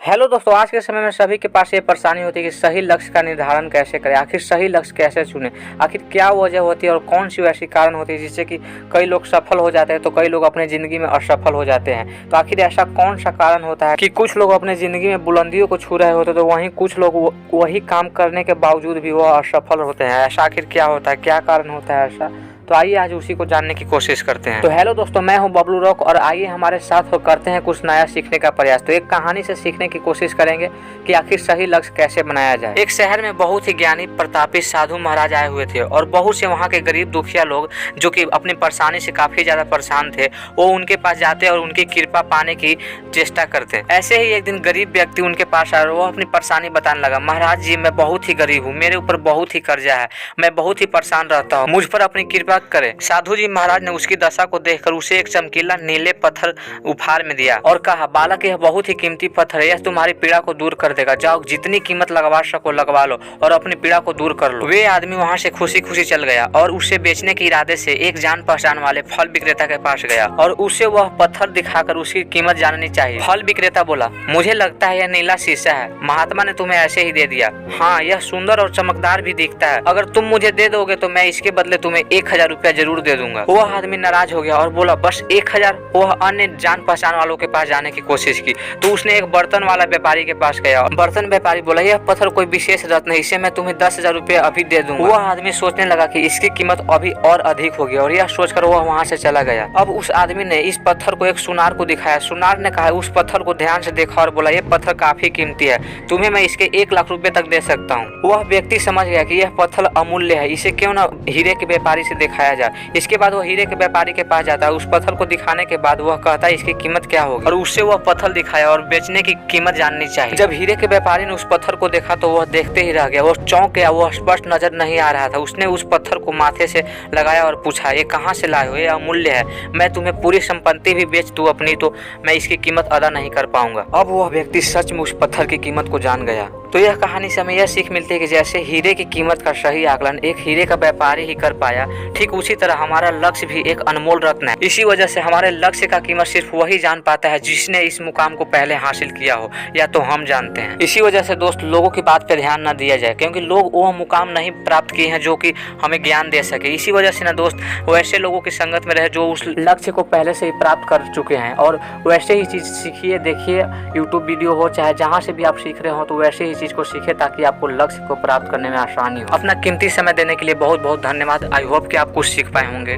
Hello दोस्तों, आज के समय में सभी के पास ये परेशानी होती है कि सही लक्ष्य का निर्धारण कैसे करें, आखिर सही लक्ष्य कैसे चुनें, आखिर क्या वजह होती है और कौन सी ऐसी कारण होती है जिससे कि कई लोग सफल हो जाते हैं तो कई लोग अपनी ज़िंदगी में असफल हो जाते हैं। तो आखिर ऐसा कौन सा कारण होता है कि कुछ लोग अपनी ज़िंदगी में बुलंदियों को छू रहे होते तो वहीं कुछ लोग वही काम करने के बावजूद भी वो असफल होते हैं। ऐसा आखिर क्या होता है, क्या कारण होता है ऐसा? तो आइए आज उसी को जानने की कोशिश करते हैं। तो हेलो दोस्तों, मैं हूं बबलू रॉक और आइए हमारे साथ करते हैं कुछ नया सीखने का प्रयास। तो एक कहानी से सीखने की कोशिश करेंगे कि आखिर सही लक्ष्य कैसे बनाया जाए। एक शहर में बहुत ही ज्ञानी प्रतापी साधु महाराज आए हुए थे और बहुत से वहाँ के गरीब दुखिया लोग जो कि अपनी परेशानी से काफी ज्यादा परेशान थे, वो उनके पास जाते और उनकी कृपा पाने की चेष्टा करते। ऐसे ही एक दिन गरीब व्यक्ति उनके पास आया और वो अपनी परेशानी बताने लगा। महाराज जी, मैं बहुत ही गरीब हूँ, मेरे ऊपर बहुत ही कर्जा है, मैं बहुत ही परेशान रहता हूँ, मुझ पर अपनी कृपा करे। साधु जी महाराज ने उसकी दशा को देखकर उसे एक चमकीला नीले पत्थर उपहार में दिया और कहा, बालक, यह बहुत ही कीमती पत्थर है, यह तुम्हारी पीड़ा को दूर कर देगा, जाओ जितनी कीमत लगवा सको लगवा लो और अपनी पीड़ा को दूर कर लो। वे आदमी वहाँ से खुशी खुशी चल गया और उसे बेचने के इरादे से एक जान पहचान वाले फल विक्रेता के पास गया और उसे वह पत्थर दिखाकर उसकी कीमत जाननी चाहिए। फल विक्रेता बोला, मुझे लगता है यह नीला शीशा है, महात्मा ने तुम्हें ऐसे ही दे दिया। हाँ, यह सुंदर और चमकदार भी दिखता है, अगर तुम मुझे दे दोगे तो मैं इसके बदले तुम्हें 1000 रुपया जरूर दे दूंगा। वह आदमी नाराज हो गया और बोला, बस 1000? वह अन्य जान पहचान वालों के पास जाने की कोशिश की तो उसने एक बर्तन वाला व्यापारी के पास गया। बर्तन व्यापारी बोला, यह पत्थर कोई विशेष रत्न है, इसे मैं तुम्हें 10,000 रुपया अभी दे दूंगा। वह आदमी सोचने लगा कि इसकी कीमत अभी और अधिक होगी और यह सोचकर वह वहाँ से चला गया। अब उस आदमी ने इस पत्थर को एक सुनार को दिखाया। सुनार ने कहा, उस पत्थर को ध्यान से देखा और बोला, यह पत्थर काफी कीमती है, तुम्हें मैं इसके 1 लाख रुपए तक दे सकता हूँ। वह व्यक्ति समझ गया कि यह पत्थर अमूल्य है, इसे क्यों न हीरे के व्यापारी से दिखाया जाए। इसके बाद वह हीरे के व्यापारी के पास जाता है। उस पत्थर को दिखाने के बाद वह कहता है इसकी कीमत क्या होगी और उससे वह पत्थर दिखाया और बेचने की कीमत जाननी चाहिए। जब हीरे के व्यापारी ने उस पत्थर को देखा तो वह देखते ही रह गया, वो चौंक गया, वह स्पष्ट नजर नहीं आ रहा था। उसने उस पत्थर को माथे से लगाया और पूछा, ये कहाँ से लाए हो, ये अमूल्य है, मैं तुम्हें पूरी संपत्ति भी बेच दूं अपनी तो मैं इसकी कीमत अदा नहीं कर पाऊंगा। अब वह व्यक्ति सच में उस पत्थर की कीमत को जान गया। तो यह कहानी से हमें यह सीख मिलती है कि जैसे हीरे की कीमत का सही आकलन एक हीरे का व्यापारी ही कर पाया, ठीक उसी तरह हमारा लक्ष्य भी एक अनमोल रत्न है। इसी वजह से हमारे लक्ष्य का कीमत सिर्फ वही जान पाता है जिसने इस मुकाम को पहले हासिल किया हो, या तो हम जानते हैं। इसी वजह से दोस्त, लोगों की बात पे ध्यान न दिया जाए, क्योंकि लोग वो मुकाम नहीं प्राप्त किए हैं जो कि हमें ज्ञान दे सके। इसी वजह से ना दोस्त, वैसे लोगों की संगत में रहे जो उस लक्ष्य को पहले से ही प्राप्त कर चुके हैं और वैसे ही चीज सीखिए, देखिए, यूट्यूब वीडियो हो चाहे जहाँ से भी आप सीख रहे हो तो वैसे ही चीज को सीखे ताकि आपको लक्ष्य को प्राप्त करने में आसानी हो। अपना कीमती समय देने के लिए बहुत बहुत धन्यवाद। आई होप कि आप कुछ सीख पाए होंगे।